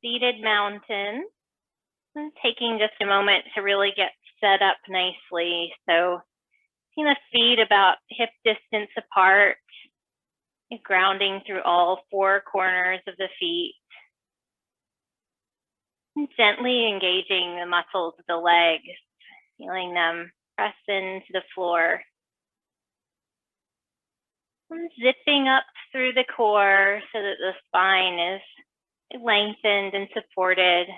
seated mountain. And taking just a moment to really get set up nicely. So the feet about hip distance apart, grounding through all four corners of the feet. And gently engaging the muscles of the legs, feeling them press into the floor. And zipping up through the core so that the spine is lengthened and supported.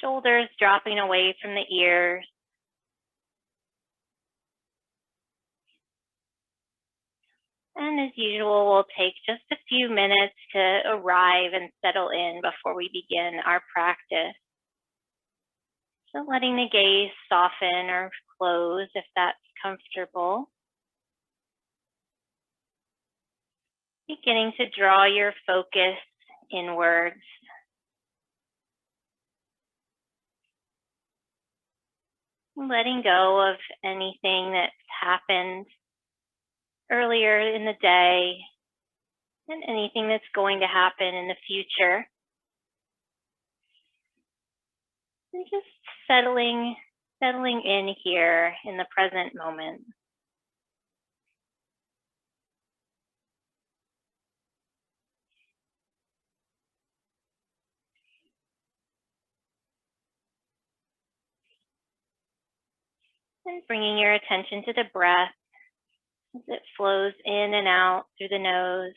Shoulders dropping away from the ears. And as usual, we'll take just a few minutes to arrive and settle in before we begin our practice. So letting the gaze soften or close if that's comfortable. Beginning to draw your focus inwards. Letting go of anything that's happened earlier in the day and anything that's going to happen in the future. And just settling in here in the present moment. And bringing your attention to the breath as it flows in and out through the nose.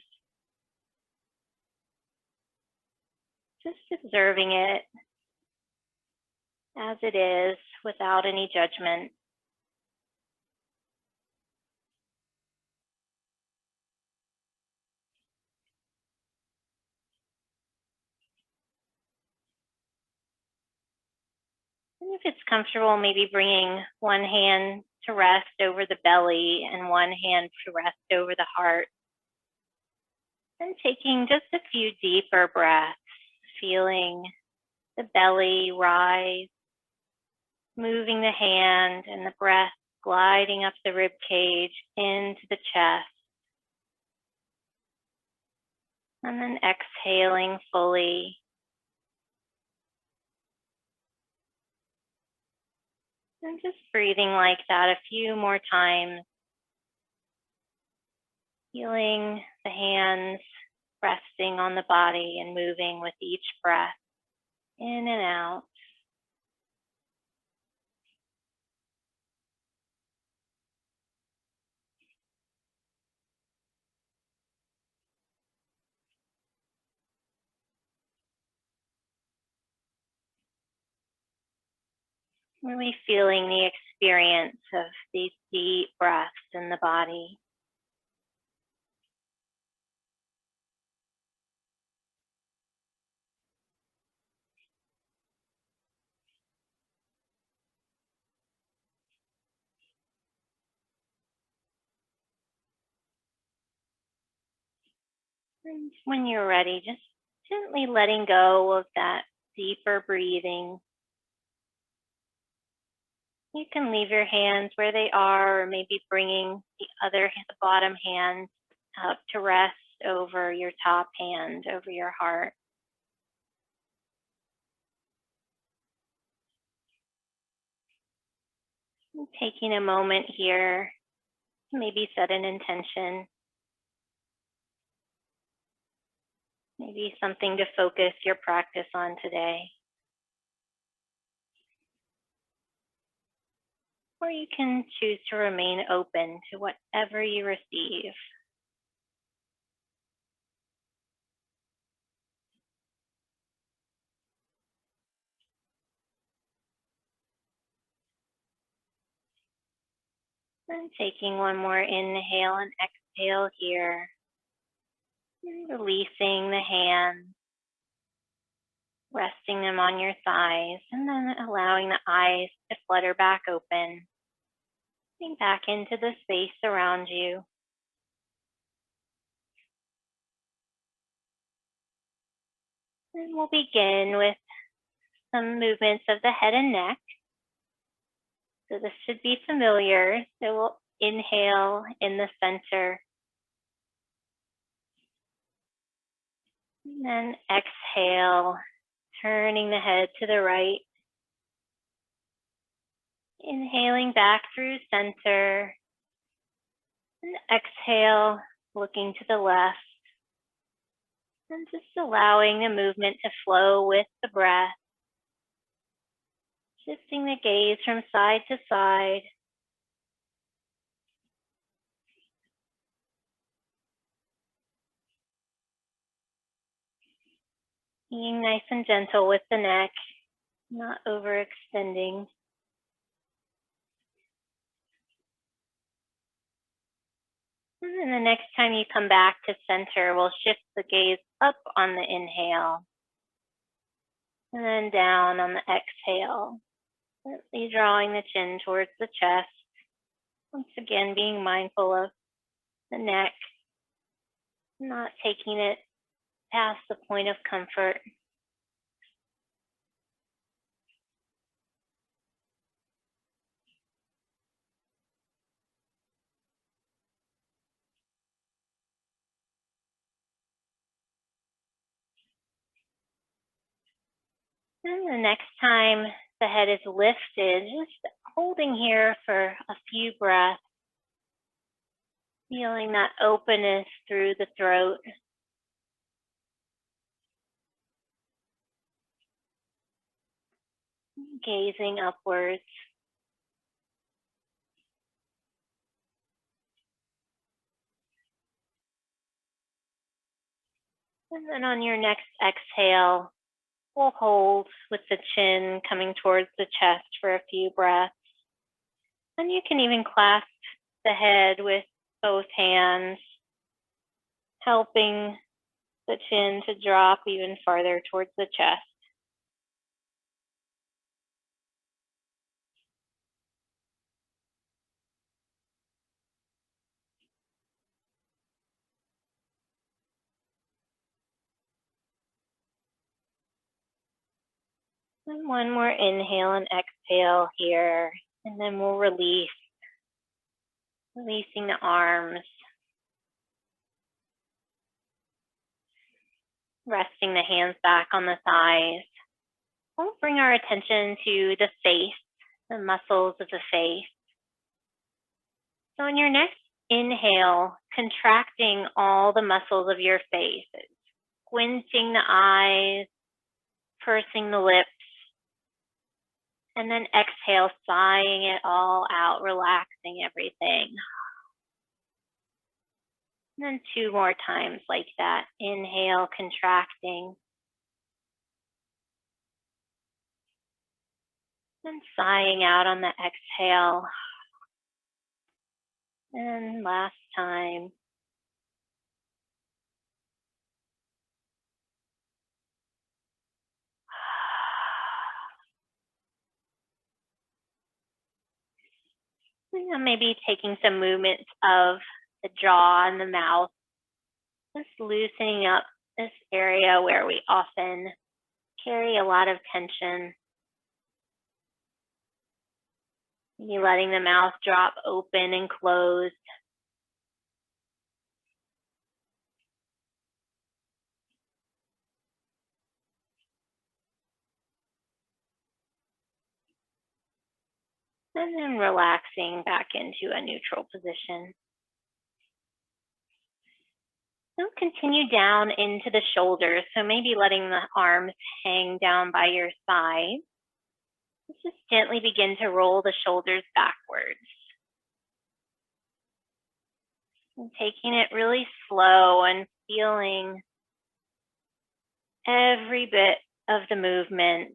Just observing it as it is without any judgment. And if it's comfortable, maybe bringing one hand to rest over the belly and one hand to rest over the heart. And taking just a few deeper breaths, feeling the belly rise, moving the hand and the breath gliding up the rib cage into the chest. And then exhaling fully. And just breathing like that a few more times. Feeling the hands resting on the body and moving with each breath in and out. Really feeling the experience of these deep breaths in the body. And when you're ready, just gently letting go of that deeper breathing. You can leave your hands where they are, or maybe bringing the bottom hand up to rest over your top hand, over your heart. And taking a moment here, maybe set an intention. Maybe something to focus your practice on today. Or you can choose to remain open to whatever you receive. And taking one more inhale and exhale here. And releasing the hands, resting them on your thighs, and then allowing the eyes to flutter back open. Getting back into the space around you. And we'll begin with some movements of the head and neck. So this should be familiar. So we'll inhale in the center. And then exhale Turning the head to the right. Inhaling back through center. And exhale, looking to the left. And just allowing the movement to flow with the breath. Shifting the gaze from side to side. Being nice and gentle with the neck, not overextending. And then the next time you come back to center, we'll shift the gaze up on the inhale. And then down on the exhale. Gently drawing the chin towards the chest. Once again, being mindful of the neck, not taking it past the point of comfort. And the next time the head is lifted, just holding here for a few breaths, feeling that openness through the throat. Gazing upwards. And then on your next exhale, we'll hold with the chin coming towards the chest for a few breaths. And you can even clasp the head with both hands, helping the chin to drop even farther towards the chest. And one more inhale and exhale here, and then we'll release, releasing the arms, resting the hands back on the thighs. We'll bring our attention to the face, the muscles of the face. So on your next inhale, contracting all the muscles of your face, squinting the eyes, pursing the lips, and then exhale, sighing it all out, relaxing everything. And then 2 more times like that. Inhale, contracting. And sighing out on the exhale. And last time. And maybe taking some movements of the jaw and the mouth. Just loosening up this area where we often carry a lot of tension. Maybe letting the mouth drop open and closed. And then relaxing back into a neutral position. So continue down into the shoulders. So maybe letting the arms hang down by your side. Just gently begin to roll the shoulders backwards. And taking it really slow and feeling every bit of the movement.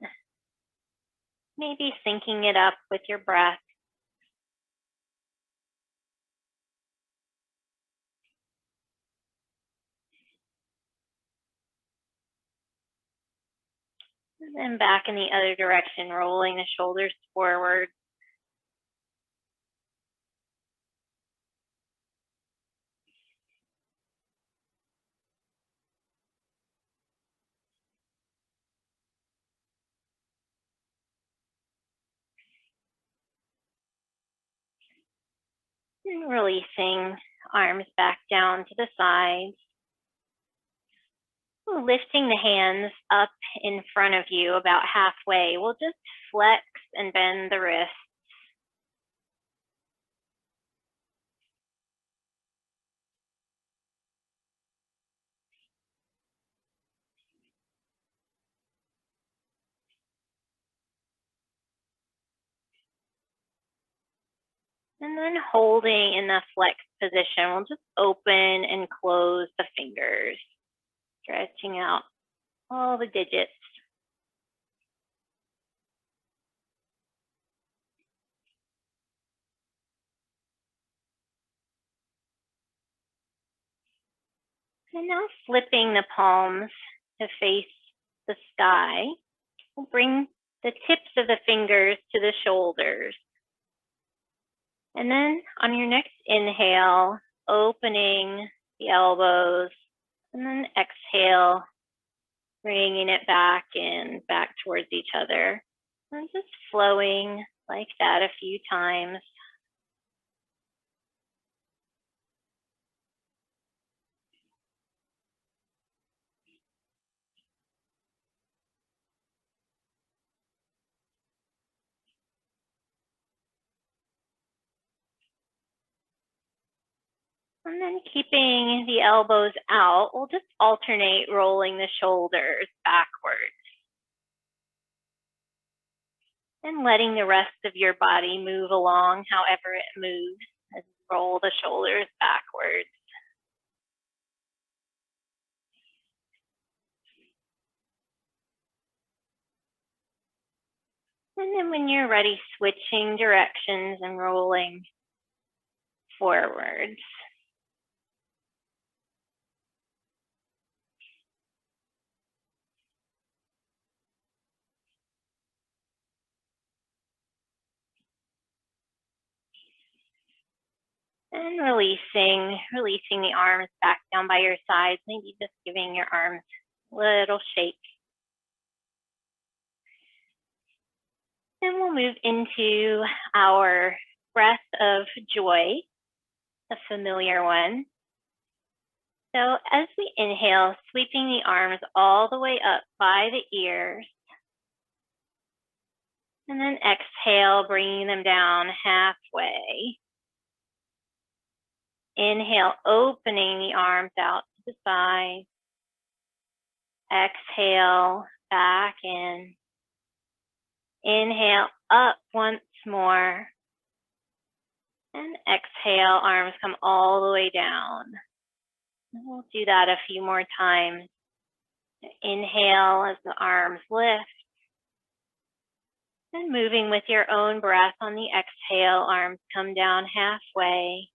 Maybe syncing it up with your breath. And then back in the other direction, rolling the shoulders forward. And releasing arms back down to the sides. Lifting the hands up in front of you about halfway, we'll just flex and bend the wrists. And then holding in the flex position, we'll just open and close the fingers, stretching out all the digits. And now flipping the palms to face the sky, we'll bring the tips of the fingers to the shoulders. And then on your next inhale, opening the elbows, and then exhale, bringing it back in, back towards each other. And just flowing like that a few times. And then keeping the elbows out, we'll just alternate rolling the shoulders backwards. And letting the rest of your body move along however it moves as you roll the shoulders backwards. And then when you're ready, switching directions and rolling forwards. And releasing the arms back down by your sides, maybe just giving your arms a little shake. Then we'll move into our breath of joy, a familiar one. So as we inhale, sweeping the arms all the way up by the ears. And then exhale, bringing them down halfway. Inhale, opening the arms out to the side. Exhale, back in. Inhale, up once more. And exhale, arms come all the way down. And we'll do that a few more times. Inhale as the arms lift. And moving with your own breath on the exhale, arms come down halfway.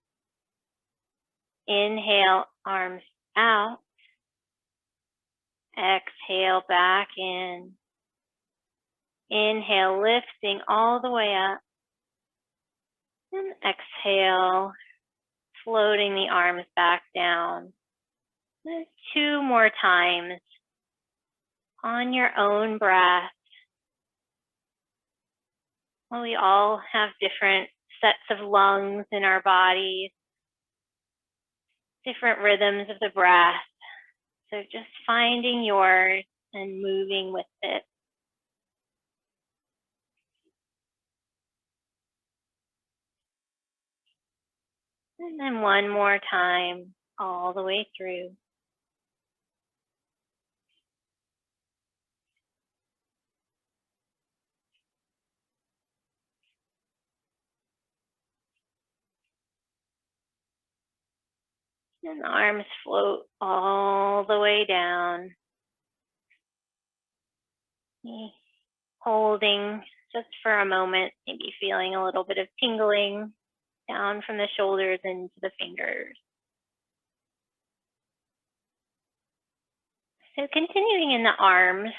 Inhale, arms out. Exhale, back in. Inhale, lifting all the way up. And exhale, floating the arms back down. And 2 more times on your own breath. Well, we all have different sets of lungs in our bodies, different rhythms of the breath. So just finding yours and moving with it. And then 1 more time, all the way through. And the arms float all the way down. Holding just for a moment, maybe feeling a little bit of tingling down from the shoulders into the fingers. So continuing in the arms,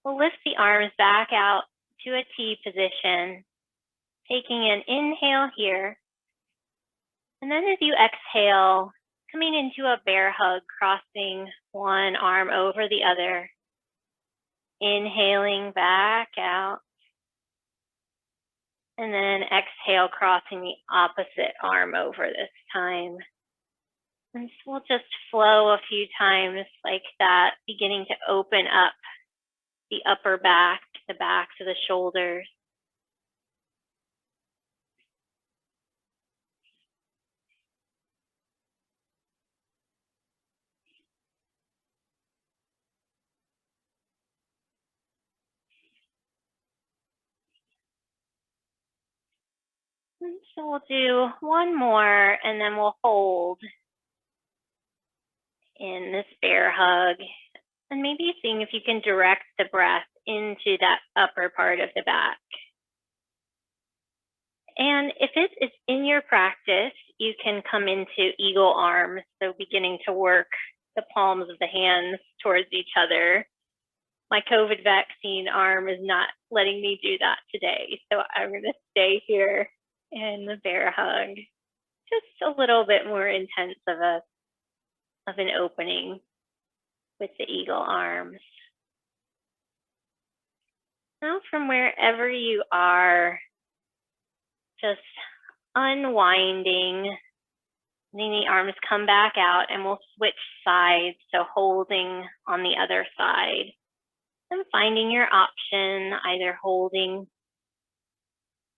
we'll lift the arms back out to a T position, taking an inhale here. And then as you exhale, coming into a bear hug, crossing one arm over the other. Inhaling back out. And then exhale, crossing the opposite arm over this time. And we'll just flow a few times like that, beginning to open up the upper back, the backs of the shoulders. And so we'll do one more and then we'll hold in this bear hug. And maybe seeing if you can direct the breath into that upper part of the back. And if it is in your practice, you can come into eagle arms, so beginning to work the palms of the hands towards each other. My COVID vaccine arm is not letting me do that today, so I'm going to stay here in the bear hug. Just a little bit more intense of an opening with the eagle arms. Now from wherever you are, just unwinding, letting the arms come back out, and we'll switch sides, so holding on the other side. And finding your option, either holding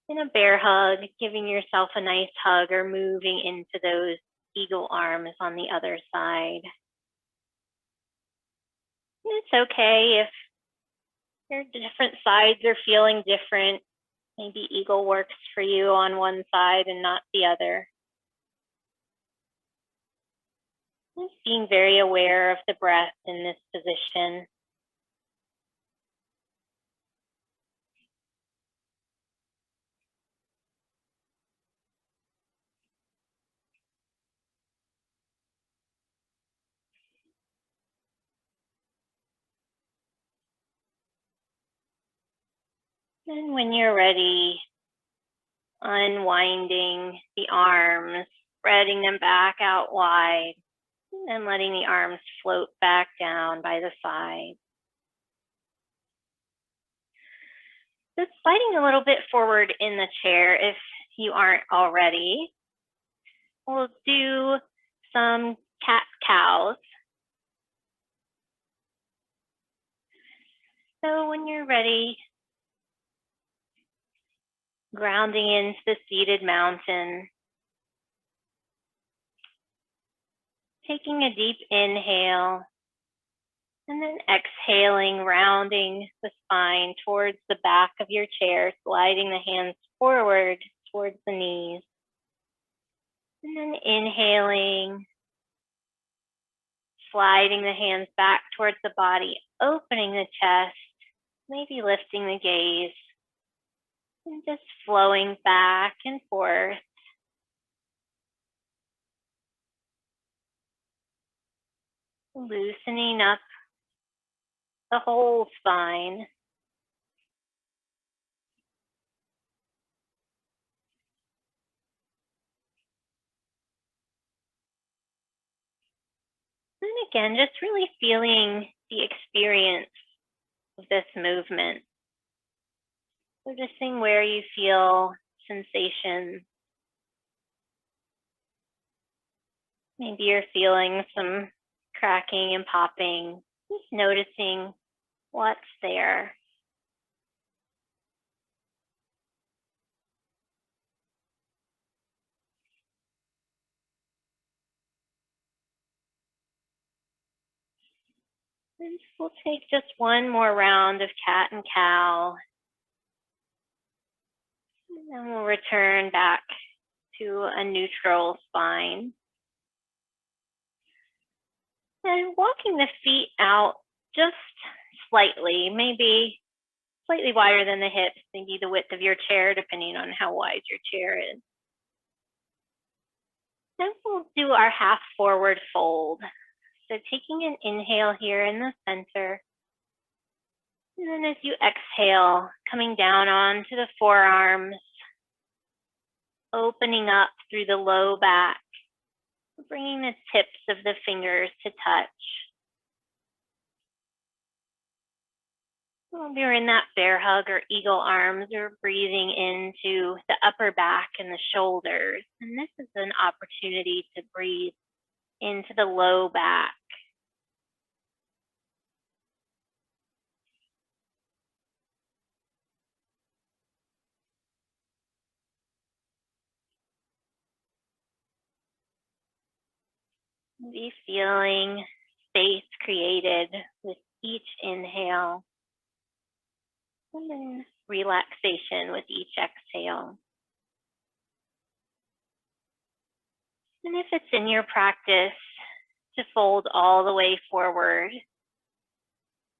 in a bear hug, giving yourself a nice hug, or moving into those eagle arms on the other side. And it's okay if your different sides are feeling different. Maybe eagle works for you on one side and not the other. Just being very aware of the breath in this position. And when you're ready, unwinding the arms, spreading them back out wide, and letting the arms float back down by the side. Just sliding a little bit forward in the chair if you aren't already. We'll do some cat-cows. So when you're ready, grounding into the seated mountain, taking a deep inhale, and then exhaling, rounding the spine towards the back of your chair, sliding the hands forward towards the knees. And then inhaling, sliding the hands back towards the body, opening the chest, maybe lifting the gaze, and just flowing back and forth. Loosening up the whole spine. And again, just really feeling the experience of this movement. So just seeing where you feel sensation. Maybe you're feeling some cracking and popping. Just noticing what's there. And we'll take just one more round of cat and cow. And then we'll return back to a neutral spine. And walking the feet out just slightly, maybe slightly wider than the hips, maybe the width of your chair, depending on how wide your chair is. Then we'll do our half forward fold. So taking an inhale here in the center. And then as you exhale, coming down onto the forearms, opening up through the low back, bringing the tips of the fingers to touch. When you're in that bear hug or eagle arms, you're breathing into the upper back and the shoulders. And this is an opportunity to breathe into the low back. Be feeling space created with each inhale, and then relaxation with each exhale. And if it's in your practice to fold all the way forward,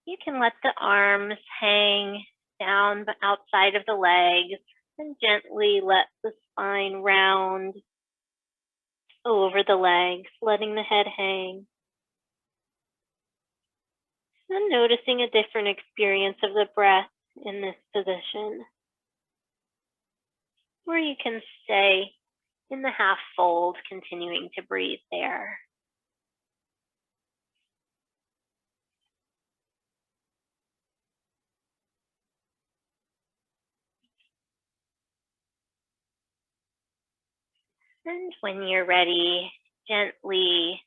you can let the arms hang down outside of the legs and gently let the spine round over the legs, letting the head hang. And noticing a different experience of the breath in this position. Or you can stay in the half fold, continuing to breathe there. And when you're ready, gently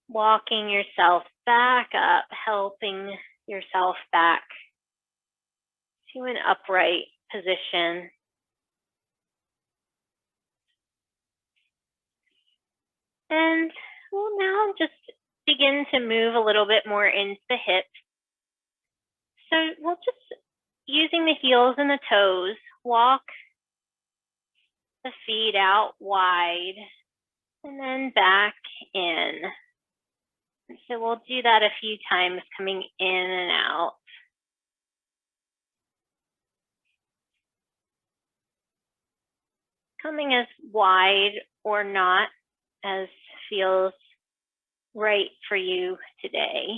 walking yourself back up, helping yourself back to an upright position. And we'll now just begin to move a little bit more into the hips. So we'll just, using the heels and the toes, walk the feet out wide and then back in. So we'll do that a few times, coming in and out. Coming as wide or not as feels right for you today.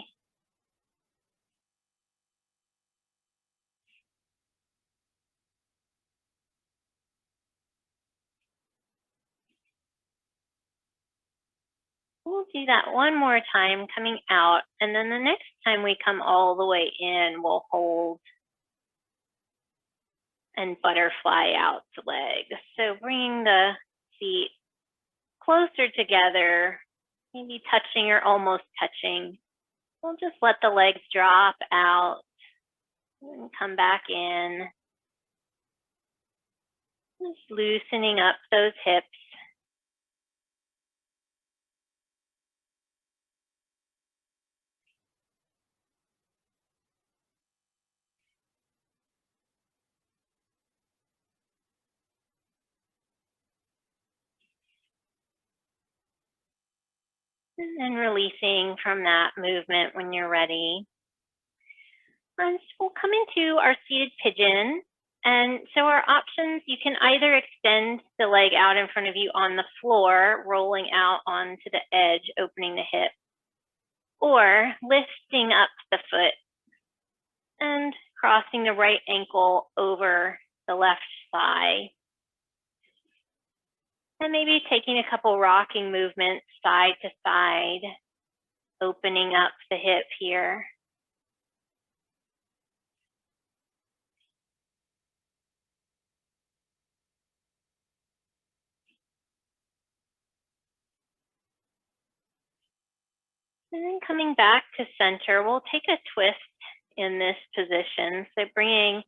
We'll do that one more time, coming out, and then the next time we come all the way in, we'll hold and butterfly out the legs. So bringing the feet closer together, maybe touching or almost touching. We'll just let the legs drop out and come back in. Just loosening up those hips. And then releasing from that movement when you're ready. And we'll come into our seated pigeon. And so our options, you can either extend the leg out in front of you on the floor, rolling out onto the edge, opening the hip, or lifting up the foot and crossing the right ankle over the left thigh. And maybe taking a couple rocking movements side to side, opening up the hip here. And then coming back to center, we'll take a twist in this position. So bringing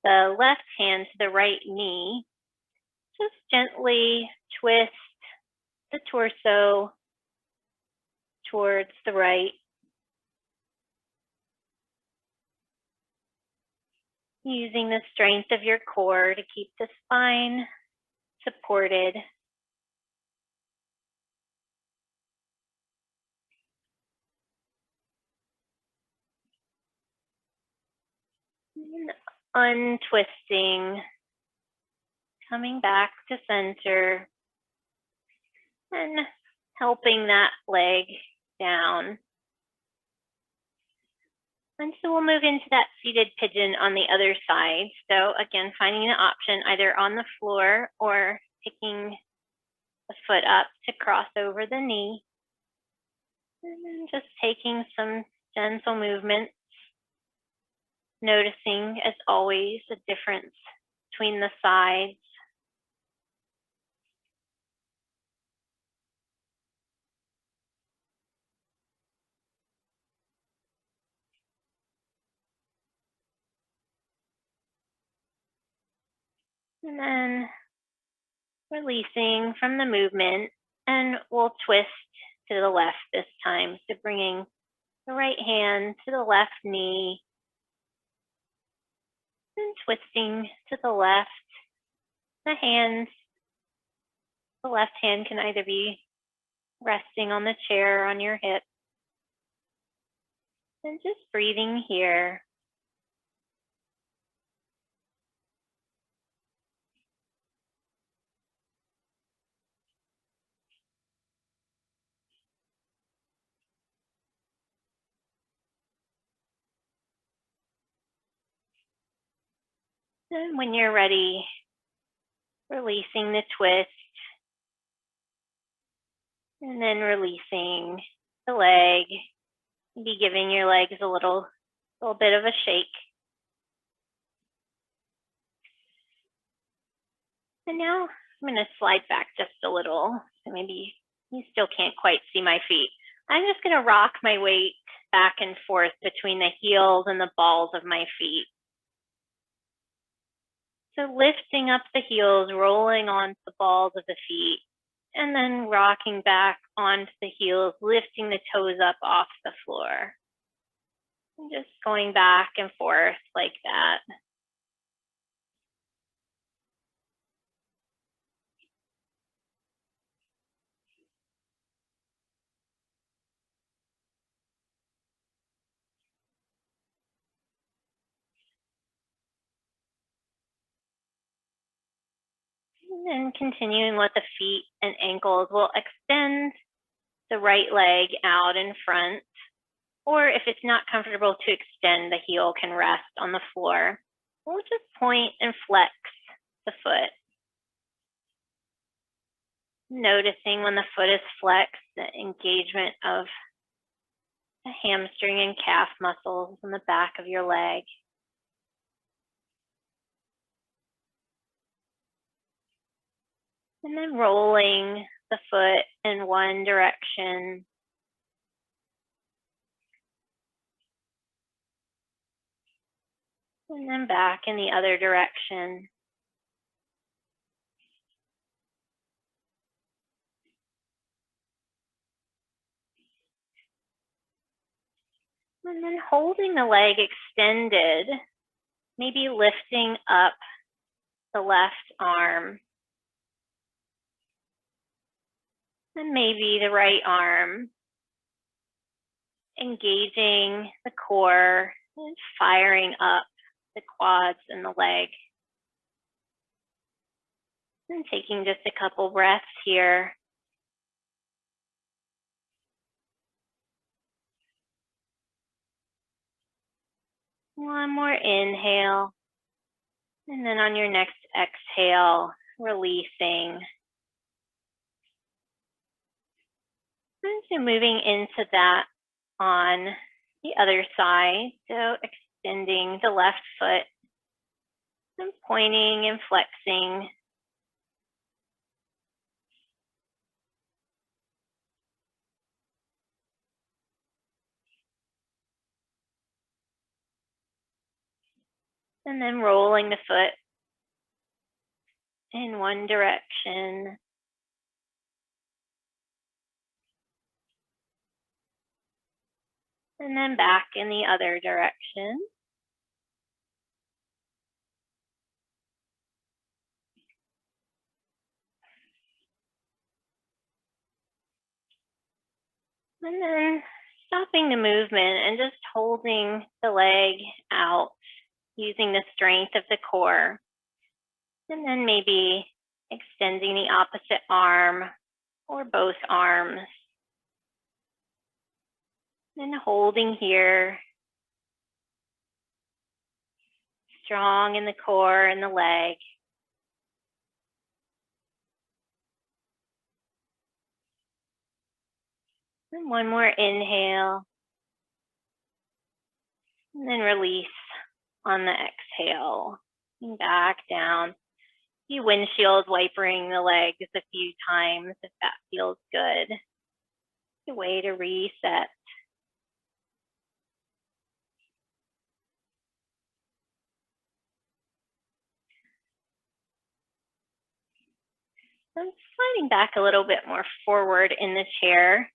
the left hand to the right knee, just gently twist the torso towards the right. Using the strength of your core to keep the spine supported. Untwisting, coming back to center, and helping that leg down. And so we'll move into that seated pigeon on the other side. So again, finding an option either on the floor or picking the foot up to cross over the knee. And then just taking some gentle movements. Noticing, as always, the difference between the sides. And then releasing from the movement, and we'll twist to the left this time. So bringing the right hand to the left knee and twisting to the left. The left hand can either be resting on the chair or on your hip. And just breathing here. And when you're ready, releasing the twist. And then releasing the leg. Maybe giving your legs a little bit of a shake. And now I'm going to slide back just a little. So maybe you still can't quite see my feet. I'm just going to rock my weight back and forth between the heels and the balls of my feet. So lifting up the heels, rolling onto the balls of the feet, and then rocking back onto the heels, lifting the toes up off the floor. And just going back and forth like that. And then continuing with the feet and ankles, we'll extend the right leg out in front, or if it's not comfortable to extend, the heel can rest on the floor. We'll just point and flex the foot. Noticing when the foot is flexed, the engagement of the hamstring and calf muscles on the back of your leg. And then rolling the foot in one direction. And then back in the other direction. And then holding the leg extended, maybe lifting up the left arm. And maybe the right arm. Engaging the core and firing up the quads and the leg. And taking just a couple breaths here. One more inhale. And then on your next exhale, releasing. And so moving into that on the other side. So extending the left foot and pointing and flexing. And then rolling the foot in one direction. And then back in the other direction. And then stopping the movement and just holding the leg out, using the strength of the core. And then maybe extending the opposite arm or both arms. And holding here. Strong in the core and the leg. And one more inhale. And then release on the exhale. And back down. You windshield wipering the legs a few times if that feels good. It's a way to reset. I'm sliding back a little bit more forward in the chair.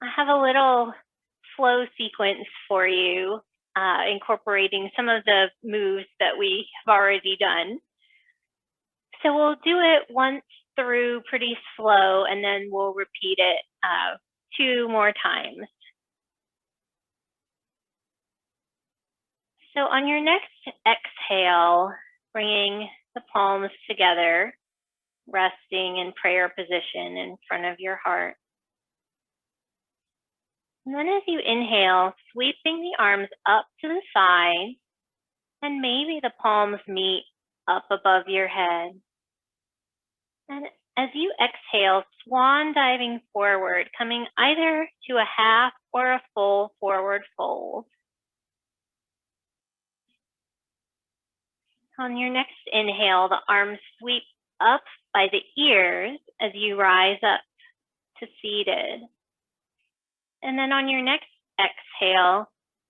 I have a little flow sequence for you, incorporating some of the moves that we have already done. So we'll do it once through pretty slow, and then we'll repeat it 2 more times. So on your next exhale, bringing the palms together, resting in prayer position in front of your heart. And then as you inhale, sweeping the arms up to the side, and maybe the palms meet up above your head. And as you exhale, swan diving forward, coming either to a half or a full forward fold. On your next inhale, the arms sweep up by the ears as you rise up to seated. And then on your next exhale,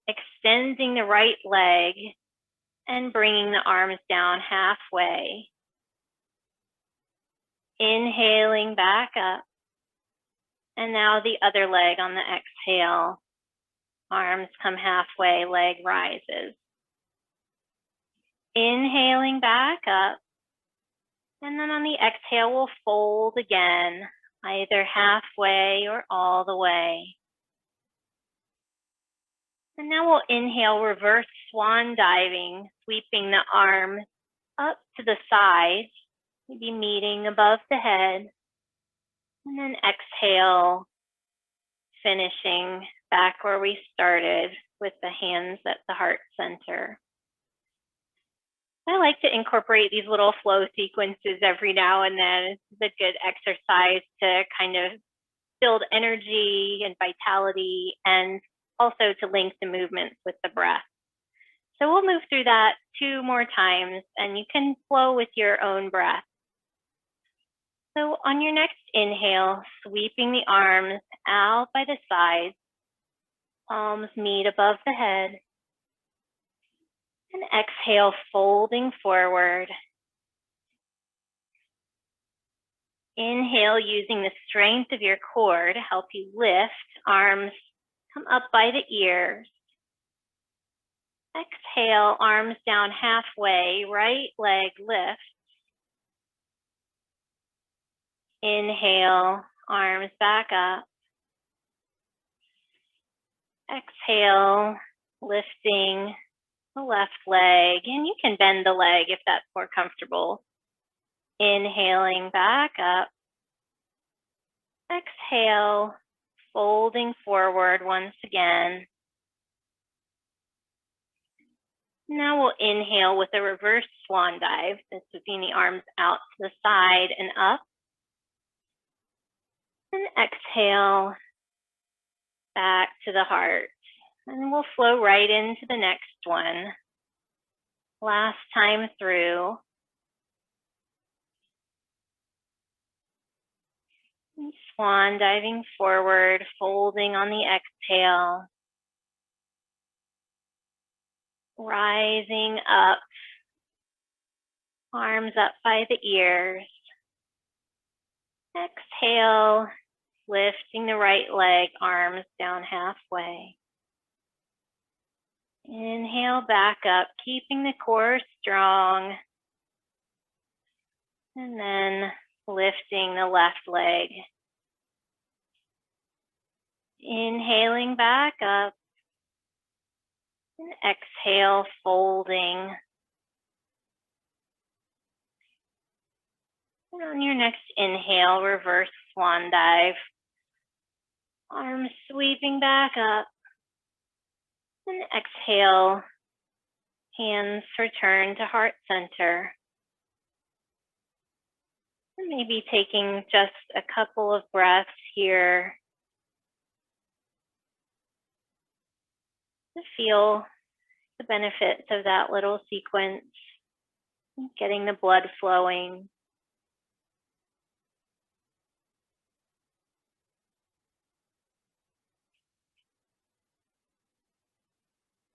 extending the right leg and bringing the arms down halfway. Inhaling back up. And now the other leg on the exhale. Arms come halfway, leg rises. Inhaling back up. And then on the exhale, we'll fold again, either halfway or all the way. And now we'll inhale, reverse swan diving, sweeping the arms up to the sides, maybe meeting above the head. And then exhale, finishing back where we started with the hands at the heart center. I like to incorporate these little flow sequences every now and then. It's a good exercise to kind of build energy and vitality, and also to link the movements with the breath. So we'll move through that 2 more times, and you can flow with your own breath. So on your next inhale, sweeping the arms out by the sides, palms meet above the head. And exhale, folding forward. Inhale, using the strength of your core to help you lift. Arms come up by the ears. Exhale, arms down halfway, right leg lifts. Inhale, arms back up. Exhale, lifting the left leg, and you can bend the leg if that's more comfortable. Inhaling back up. Exhale, folding forward once again. Now we'll inhale with a reverse swan dive. This would be the arms out to the side and up. And exhale, back to the heart. And we'll flow right into the next one. Last time through. And swan diving forward, folding on the exhale. Rising up, arms up by the ears. Exhale, lifting the right leg, arms down halfway. Inhale back up, keeping the core strong. And then lifting the left leg. Inhaling back up. And exhale, folding. And on your next inhale, reverse swan dive. Arms sweeping back up. And exhale, hands return to heart center. And maybe taking just a couple of breaths here to feel the benefits of that little sequence, getting the blood flowing.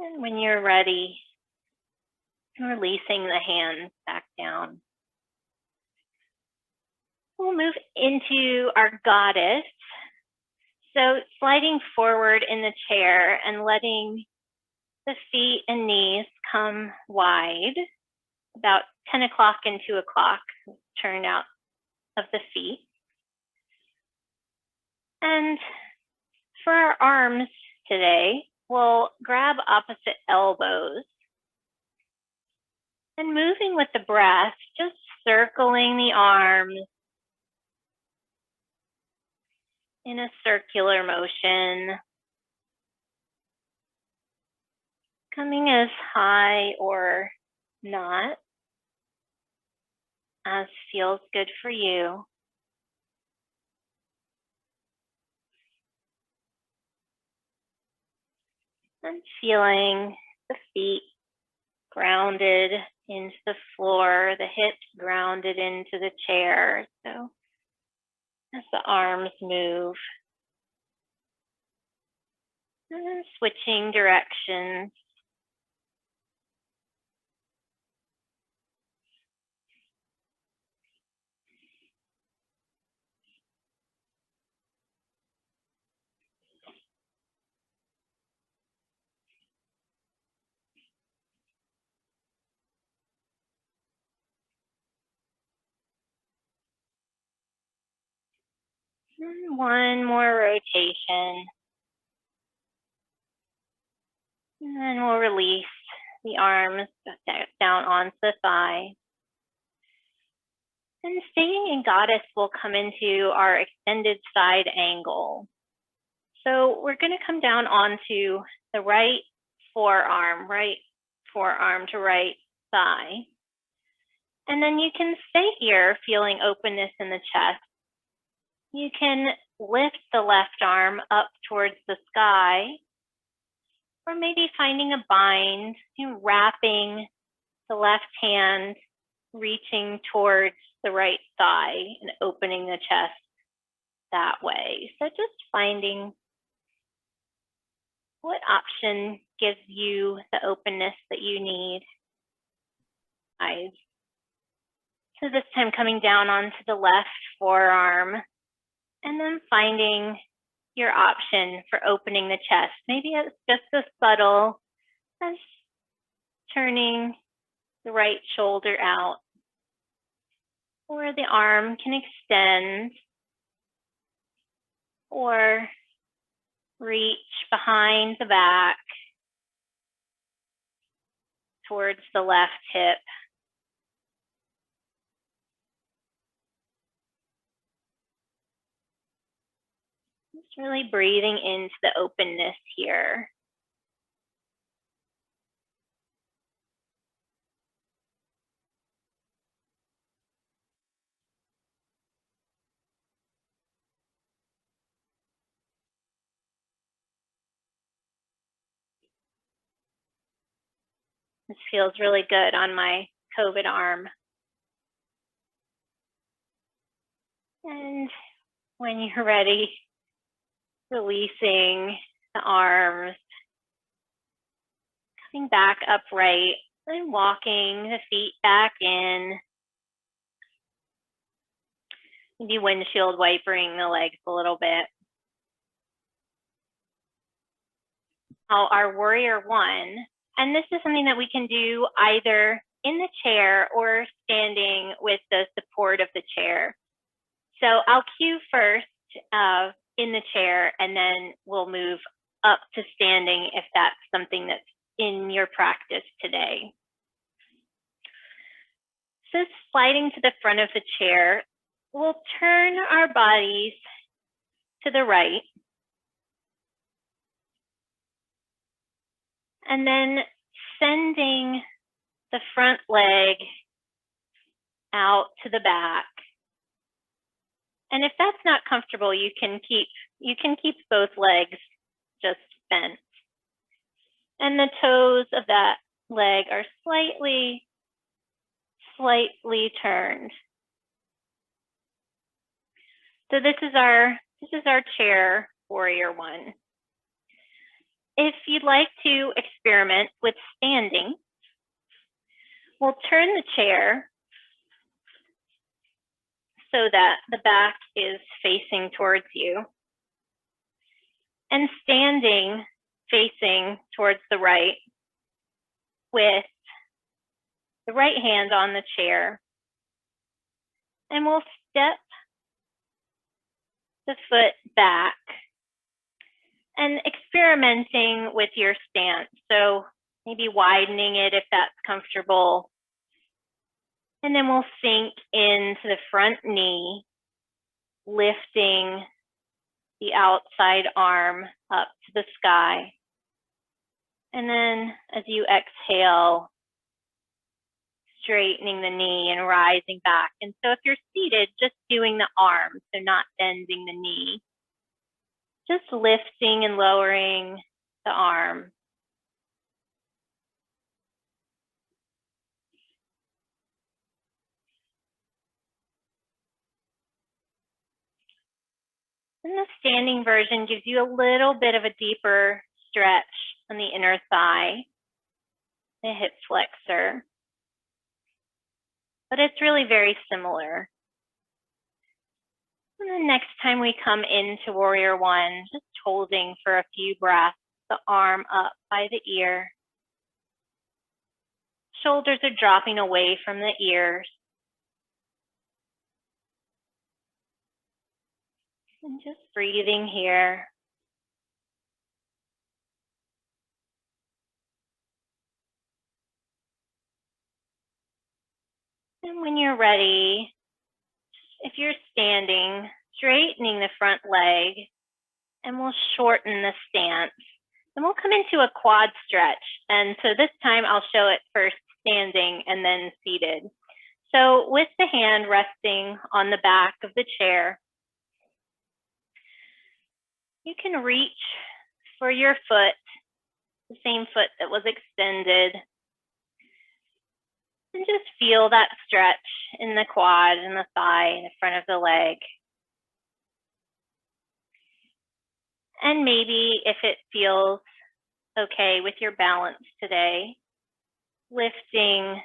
And when you're ready, releasing the hands back down. We'll move into our goddess. So sliding forward in the chair and letting the feet and knees come wide, about 10 o'clock and 2 o'clock turn out of the feet. And for our arms today, we'll grab opposite elbows and moving with the breath, just circling the arms in a circular motion, coming as high or not, as feels good for you. And feeling the feet grounded into the floor, the hips grounded into the chair. So as the arms move, and then switching directions. And one more rotation. And then we'll release the arms down onto the thigh. And staying in goddess, we'll come into our extended side angle. So we're going to come down onto the right forearm to right thigh. And then you can stay here feeling openness in the chest. You can lift the left arm up towards the sky, or maybe finding a bind, wrapping the left hand, reaching towards the right thigh and opening the chest that way. So just finding what option gives you the openness that you need. So this time coming down onto the left forearm and then finding your option for opening the chest. Maybe it's just as subtle as turning the right shoulder out, or the arm can extend or reach behind the back towards the left hip. Just really breathing into the openness here. This feels really good on my COVID arm. And when you're ready, releasing the arms, coming back upright, and walking the feet back in. Maybe windshield wipering the legs a little bit. Now our warrior one, and this is something that we can do either in the chair or standing with the support of the chair. So I'll cue first in the chair, and then we'll move up to standing if that's something that's in your practice today. So sliding to the front of the chair, we'll turn our bodies to the right. And then sending the front leg out to the back. And if that's not comfortable, you can keep both legs just bent. And the toes of that leg are slightly turned. So this is our chair warrior one. If you'd like to experiment with standing, we'll turn the chair so that the back is facing towards you. And standing facing towards the right with the right hand on the chair. And we'll step the foot back and experimenting with your stance. So maybe widening it if that's comfortable. And then we'll sink into the front knee, lifting the outside arm up to the sky. And then as you exhale, straightening the knee and rising back. And so if you're seated, just doing the arm, so not bending the knee. Just lifting and lowering the arm. And the standing version gives you a little bit of a deeper stretch on the inner thigh, the hip flexor. But it's really very similar. And the next time we come into Warrior One, just holding for a few breaths, the arm up by the ear. Shoulders are dropping away from the ears. And just breathing here. And when you're ready, if you're standing, straightening the front leg, and we'll shorten the stance. And we'll come into a quad stretch. And so this time I'll show it first standing and then seated. So with the hand resting on the back of the chair, you can reach for your foot, the same foot that was extended. And just feel that stretch in the quad and the thigh in the front of the leg. And maybe if it feels okay with your balance today, lifting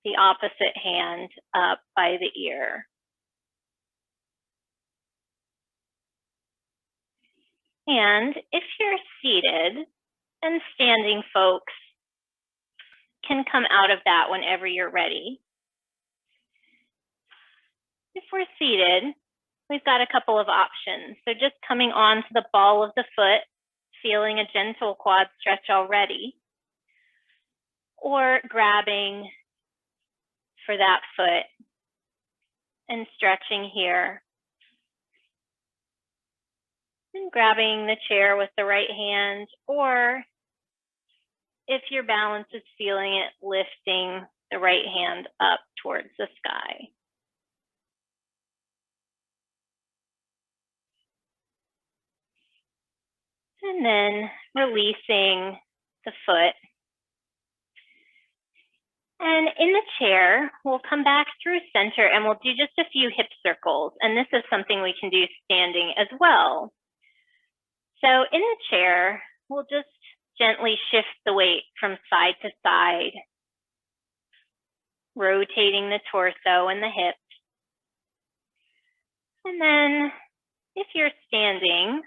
the opposite hand up by the ear. And if you're seated, and standing folks can come out of that whenever you're ready. If we're seated, we've got a couple of options. So just coming onto the ball of the foot, feeling a gentle quad stretch already, or grabbing for that foot and stretching here. And grabbing the chair with the right hand, or if your balance is feeling it, lifting the right hand up towards the sky. And then releasing the foot. And in the chair, we'll come back through center and we'll do just a few hip circles. And this is something we can do standing as well. So in the chair, we'll just gently shift the weight from side to side, rotating the torso and the hips. And then if you're standing,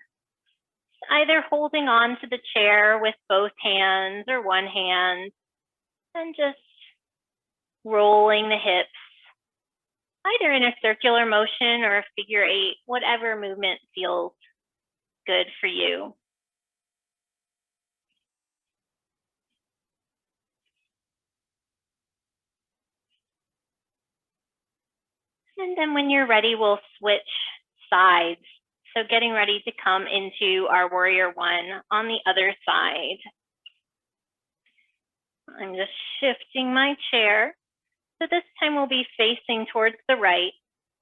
either holding on to the chair with both hands or one hand, and just rolling the hips, either in a circular motion or a figure eight, whatever movement feels good for you. And then when you're ready, we'll switch sides. So getting ready to come into our Warrior One on the other side. I'm just shifting my chair. So this time we'll be facing towards the right.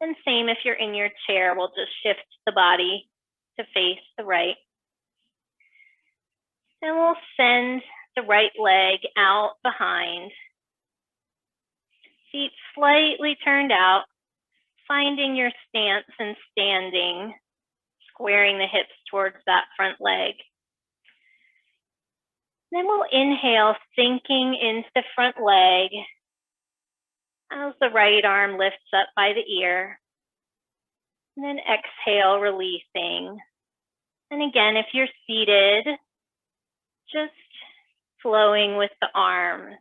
And same if you're in your chair, we'll just shift the body to face the right. And we'll send the right leg out behind. Feet slightly turned out, finding your stance and standing, squaring the hips towards that front leg. Then we'll inhale, sinking into the front leg as the right arm lifts up by the ear. And then exhale, releasing. And again, if you're seated, just flowing with the arms.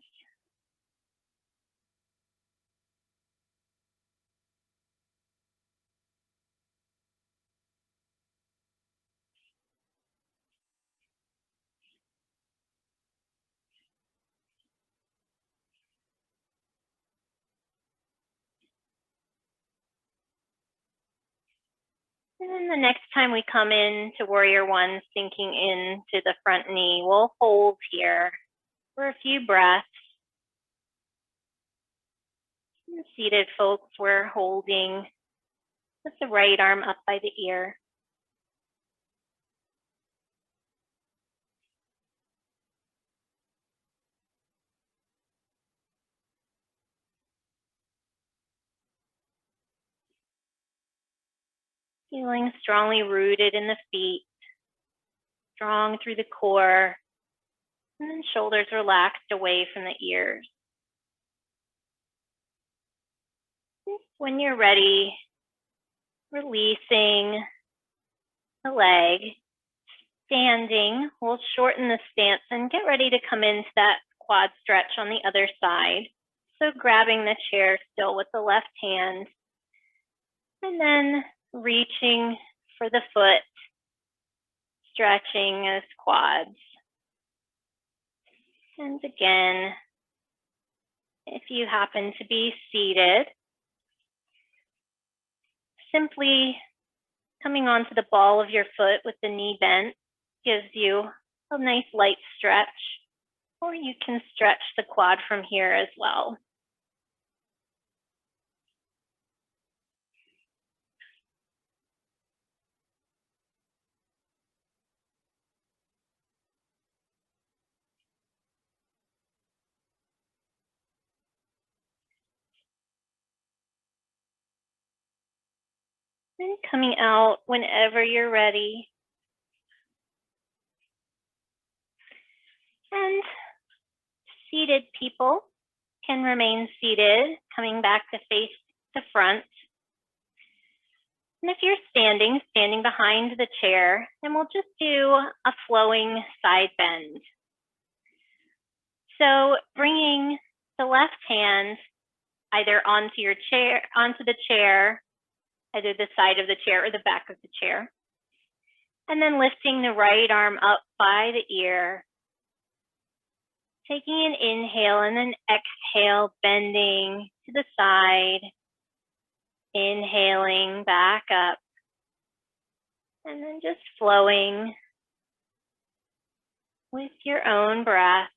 And then the next time we come in to Warrior One, sinking into the front knee, we'll hold here for a few breaths. And seated folks, we're holding with the right arm up by the ear. Feeling strongly rooted in the feet, strong through the core, and then shoulders relaxed away from the ears. When you're ready, releasing the leg, standing, we'll shorten the stance and get ready to come into that quad stretch on the other side. So grabbing the chair still with the left hand, and then reaching for the foot, stretching as quads. And again, if you happen to be seated, simply coming onto the ball of your foot with the knee bent gives you a nice light stretch, or you can stretch the quad from here as well. And coming out whenever you're ready. And seated people can remain seated, coming back to face the front. And if you're standing, standing behind the chair, then we'll just do a flowing side bend. So bringing the left hand either onto your chair, onto the chair, either the side of the chair or the back of the chair, and then lifting the right arm up by the ear, taking an inhale and then exhale, bending to the side, inhaling back up, and then just flowing with your own breath.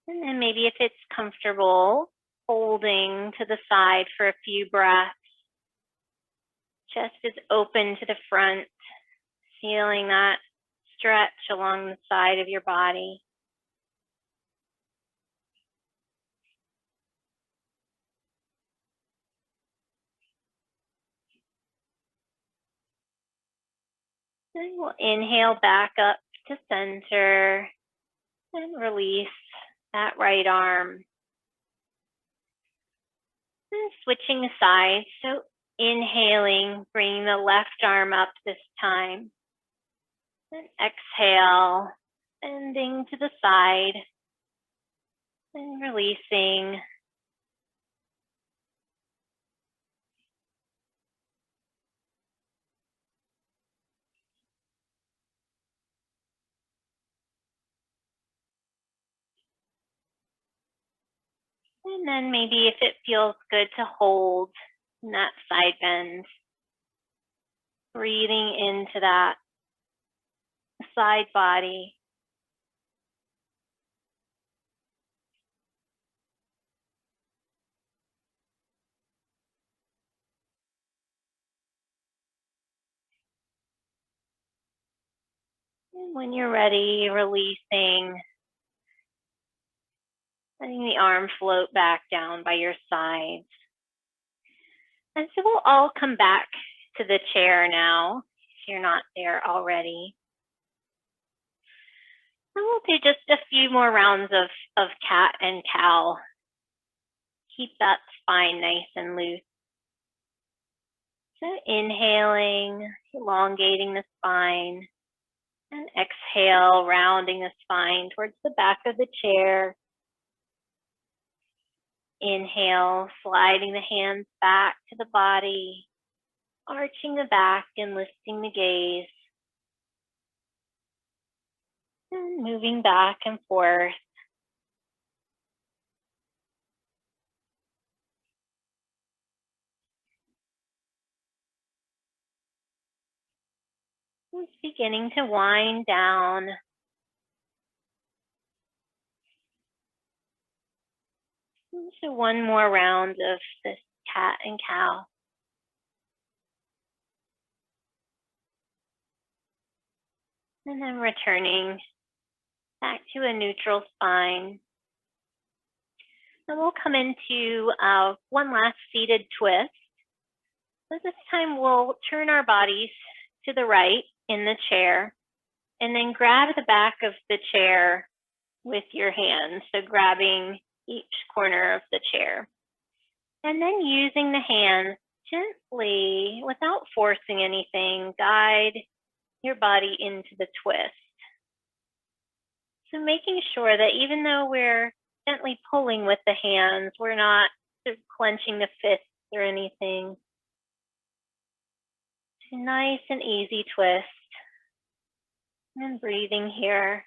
And then maybe if it's comfortable, holding to the side for a few breaths. Chest is open to the front, feeling that stretch along the side of your body. Then we'll inhale back up to center and release that right arm. And switching sides, so inhaling, bringing the left arm up this time. And exhale, bending to the side and releasing. And then maybe if it feels good to hold in that side bend, breathing into that side body. And when you're ready, releasing, letting the arm float back down by your sides. And so we'll all come back to the chair now, if you're not there already. And we'll do just a few more rounds of cat and cow. Keep that spine nice and loose. So inhaling, elongating the spine, and exhale, rounding the spine towards the back of the chair. Inhale, sliding the hands back to the body, arching the back and lifting the gaze. And moving back and forth. It's beginning to wind down. So one more round of this cat and cow. And then returning back to a neutral spine. And we'll come into one last seated twist. So this time we'll turn our bodies to the right in the chair and then grab the back of the chair with your hands. So grabbing each corner of the chair. And then using the hands gently, without forcing anything, guide your body into the twist. So making sure that even though we're gently pulling with the hands, we're not sort of clenching the fists or anything. It's a nice and easy twist. And breathing here.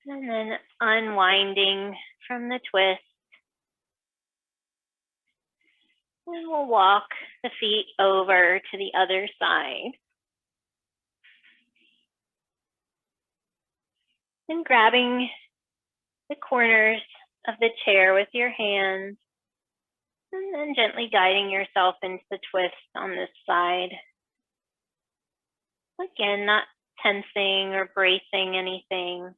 And then unwinding from the twist. And we'll walk the feet over to the other side. And grabbing the corners of the chair with your hands. And then gently guiding yourself into the twist on this side. Again, not tensing or bracing anything.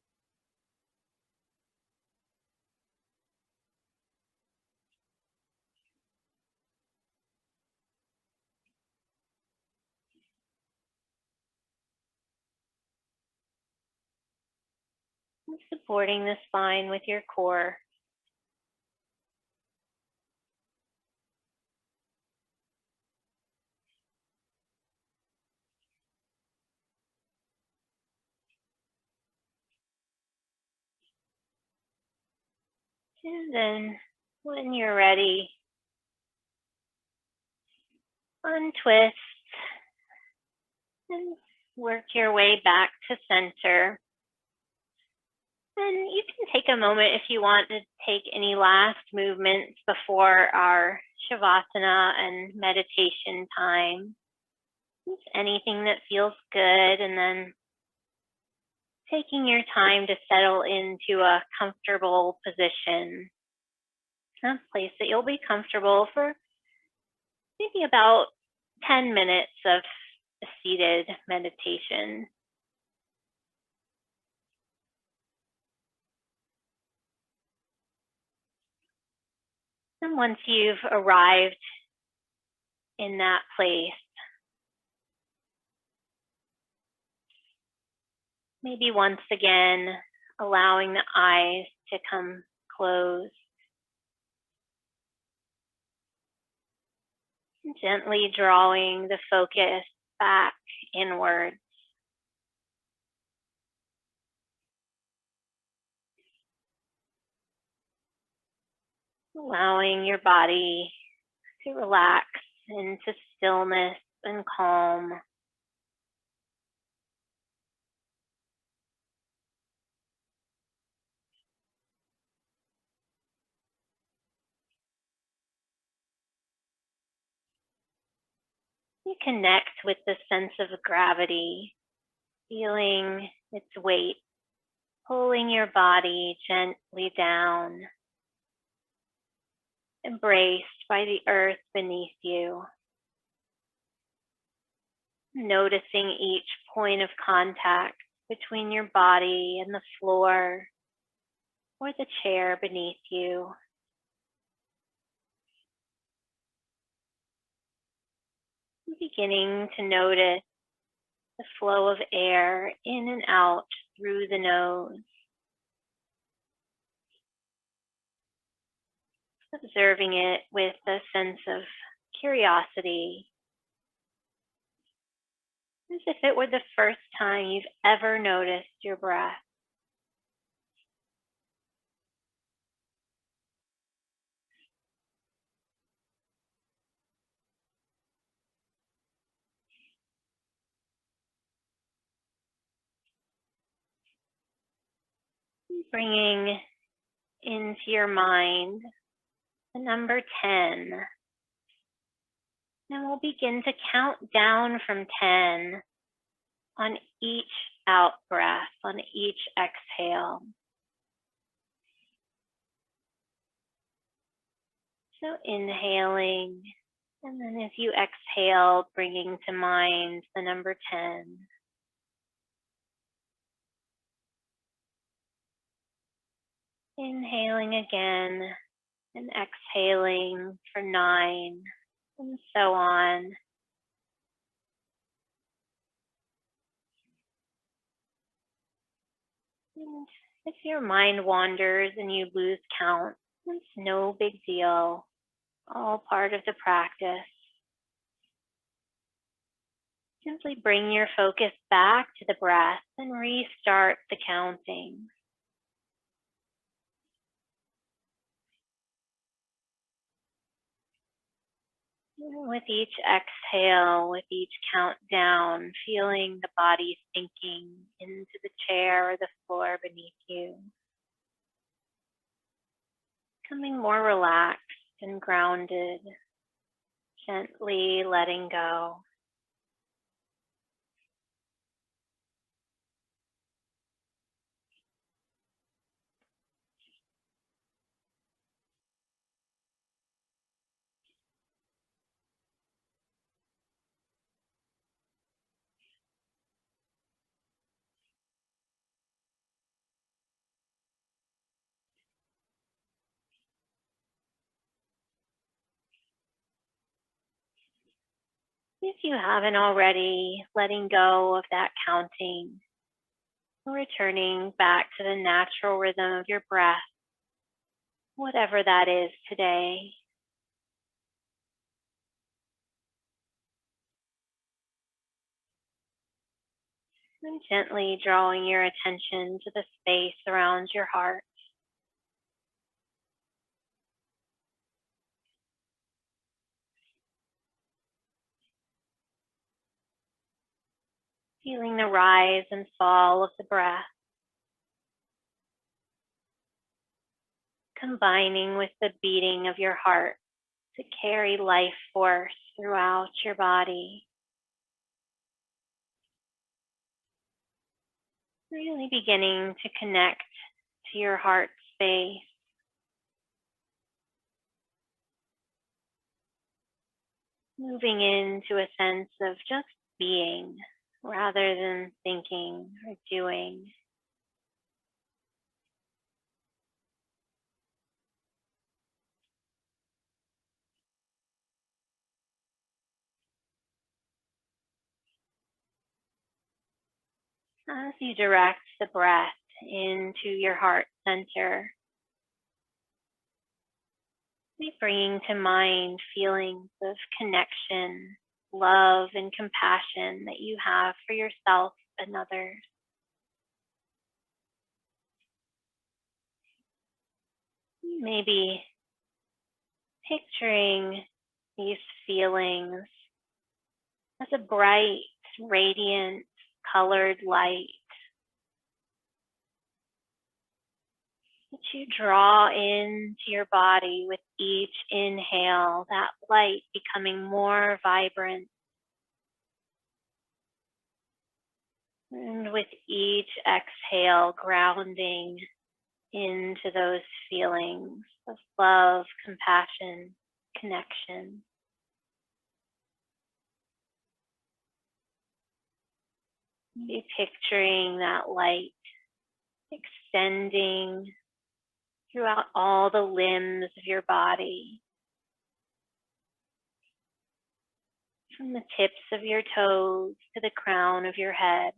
Supporting the spine with your core. And then when you're ready, untwist and work your way back to center. And you can take a moment if you want to take any last movements before our Shavasana and meditation time. Just anything that feels good, and then taking your time to settle into a comfortable position, a place that you'll be comfortable for maybe about 10 minutes of a seated meditation. And once you've arrived in that place, maybe once again, allowing the eyes to come closed. Gently drawing the focus back inward. Allowing your body to relax into stillness and calm. You connect with the sense of gravity, feeling its weight, pulling your body gently down, embraced by the earth beneath you. Noticing each point of contact between your body and the floor or the chair beneath you. Beginning to notice the flow of air in and out through the nose. Observing it with a sense of curiosity, as if it were the first time you've ever noticed your breath. Bringing into your mind the number 10. And we'll begin to count down from 10 on each out breath, on each exhale. So inhaling, and then as you exhale, bringing to mind the number 10. Inhaling again and exhaling for 9, and so on. And if your mind wanders and you lose count, it's no big deal. All part of the practice. Simply bring your focus back to the breath and restart the counting. With each exhale, with each count down, feeling the body sinking into the chair or the floor beneath you. Becoming more relaxed and grounded, gently letting go. If you haven't already, letting go of that counting, returning back to the natural rhythm of your breath, whatever that is today. And gently drawing your attention to the space around your heart. Feeling the rise and fall of the breath. Combining with the beating of your heart to carry life force throughout your body. Really beginning to connect to your heart space. Moving into a sense of just being rather than thinking or doing. As you direct the breath into your heart center, be bringing to mind feelings of connection, love, and compassion that you have for yourself and others. Maybe picturing these feelings as a bright, radiant, colored light that you draw into your body with each inhale, that light becoming more vibrant. And with each exhale, grounding into those feelings of love, compassion, connection. Be picturing that light extending throughout all the limbs of your body, from the tips of your toes to the crown of your head.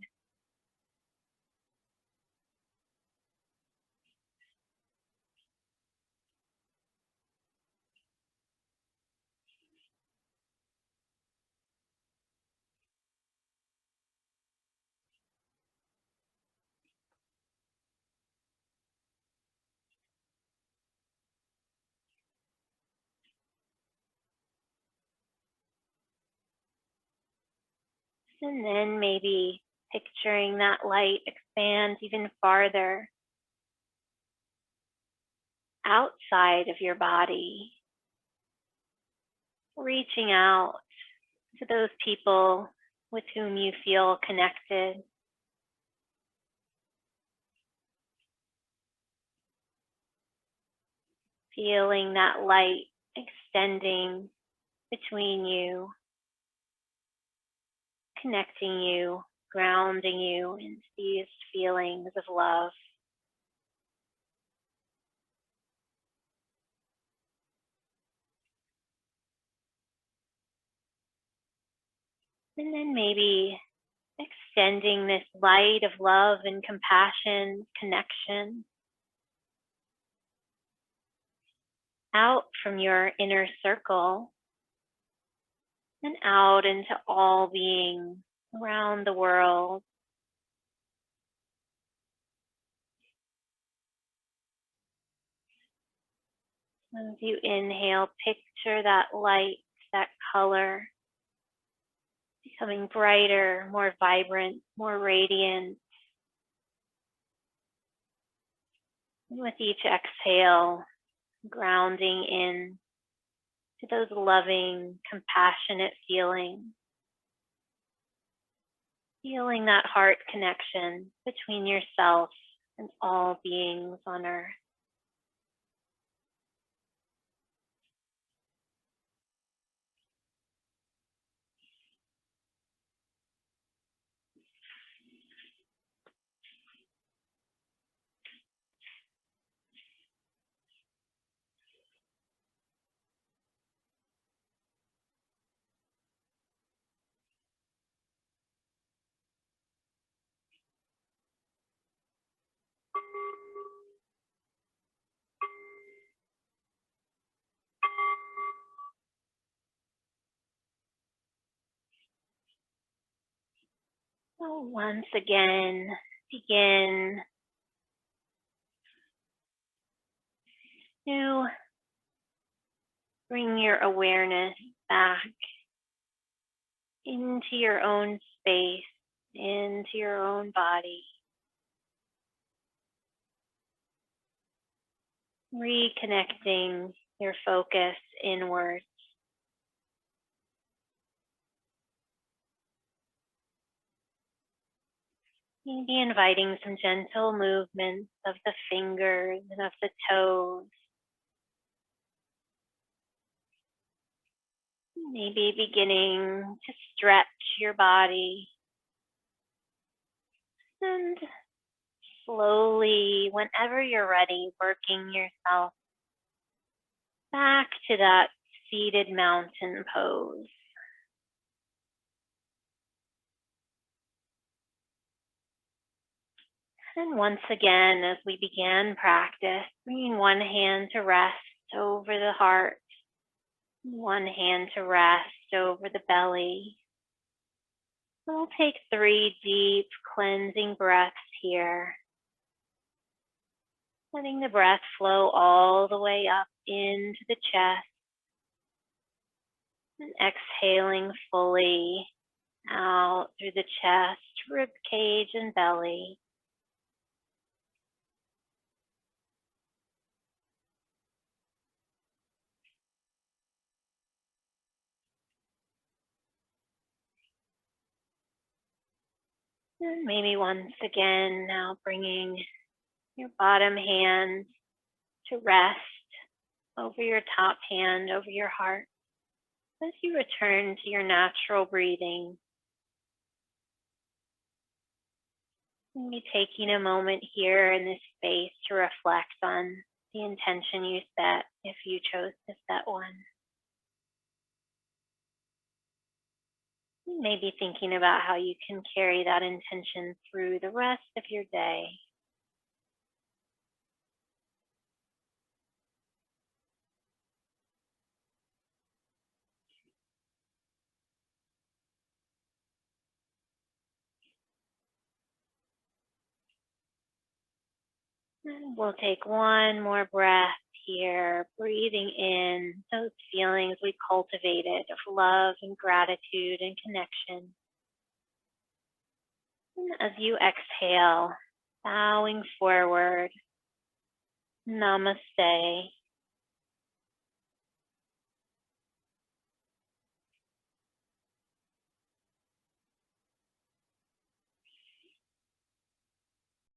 And then maybe picturing that light expand even farther outside of your body, reaching out to those people with whom you feel connected. Feeling that light extending between you, connecting you, grounding you into these feelings of love. And then maybe extending this light of love and compassion, connection out from your inner circle and out into all beings around the world. As you inhale, picture that light, that color becoming brighter, more vibrant, more radiant. And with each exhale, grounding in to those loving, compassionate feelings. Feeling that heart connection between yourself and all beings on earth. So once again, begin to bring your awareness back into your own space, into your own body. Reconnecting your focus inwards. Maybe inviting some gentle movements of the fingers and of the toes. Maybe beginning to stretch your body. And slowly, whenever you're ready, working yourself back to that seated mountain pose. And once again, as we begin practice, bringing one hand to rest over the heart, one hand to rest over the belly. We'll take 3 deep cleansing breaths here. Letting the breath flow all the way up into the chest. And exhaling fully out through the chest, rib cage, and belly. And maybe once again, now bringing your bottom hand to rest over your top hand, over your heart. As you return to your natural breathing, maybe taking a moment here in this space to reflect on the intention you set, if you chose to set one. Maybe thinking about how you can carry that intention through the rest of your day. And we'll take one more breath here, breathing in those feelings we cultivated of love and gratitude and connection. And as you exhale, bowing forward, namaste.